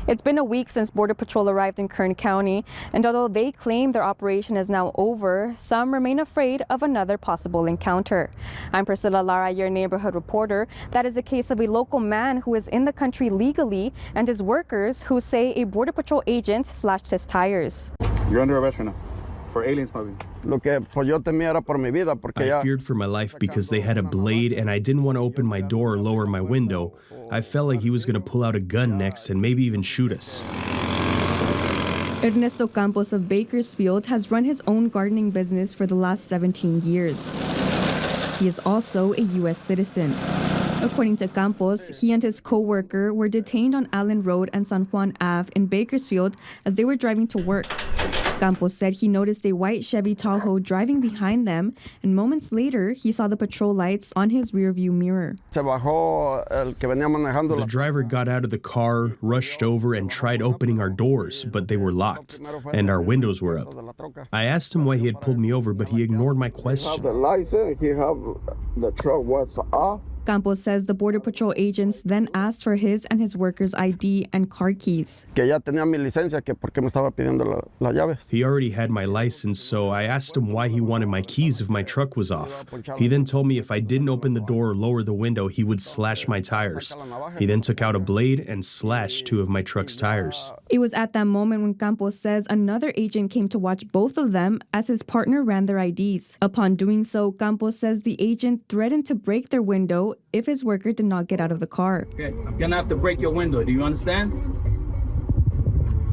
It's been a week since Border Patrol arrived in Kern County, and although they claim their operation is now over, some remain afraid of another possible encounter. I'm Priscilla Lara, your neighborhood reporter. That is a case of a local man who is in the country legally and his workers who say a Border Patrol agent slashed his tires. You're under arrest right now for alien smuggling. I feared for my life because they had a blade and I didn't want to open my door or lower my window. I felt like he was going to pull out a gun next and maybe even shoot us. Ernesto Campos of Bakersfield has run his own gardening business for the last 17 years. He is also a U.S. citizen. According to Campos, he and his co-worker were detained on Allen Road and San Juan Ave in Bakersfield as they were driving to work. Campos said he noticed a white Chevy Tahoe driving behind them, and moments later, he saw the patrol lights on his rearview mirror. The driver got out of the car, rushed over, and tried opening our doors, but they were locked, and our windows were up. I asked him why he had pulled me over, but he ignored my question. The license, the truck was off. Campos says the Border Patrol agents then asked for his and his workers' ID and car keys. He already had my license, so I asked him why he wanted my keys if my truck was off. He then told me if I didn't open the door or lower the window, he would slash my tires. He then took out a blade and slashed 2 of my truck's tires. It was at that moment when Campos says another agent came to watch both of them as his partner ran their IDs. Upon doing so, Campos says the agent threatened to break their window if his worker did not get out of the car. Okay, I'm gonna have to break your window. Do you understand?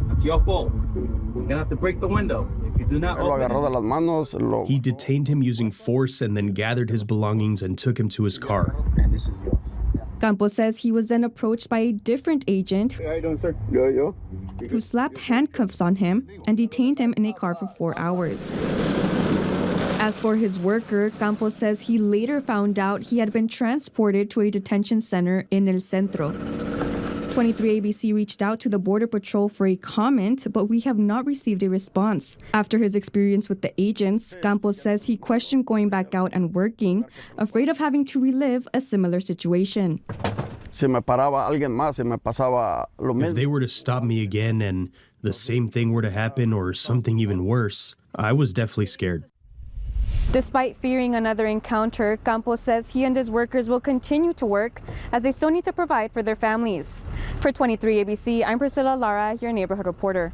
That's your fault. You're gonna have to break the window. If you do not open it. He detained him using force and then gathered his belongings and took him to his car. And this is yours. Campos says he was then approached by a different agent How you doing, sir? who slapped handcuffs on him and detained him in a car for 4 hours. As for his worker, Campos says he later found out he had been transported to a detention center in El Centro. 23 ABC reached out to the Border Patrol for a comment, but we have not received a response. After his experience with the agents, Campos says he questioned going back out and working, afraid of having to relive a similar situation. If they were to stop me again and the same thing were to happen or something even worse, I was definitely scared. Despite fearing another encounter, Campos says he and his workers will continue to work as they still need to provide for their families. For 23 ABC, I'm Priscilla Lara, your neighborhood reporter.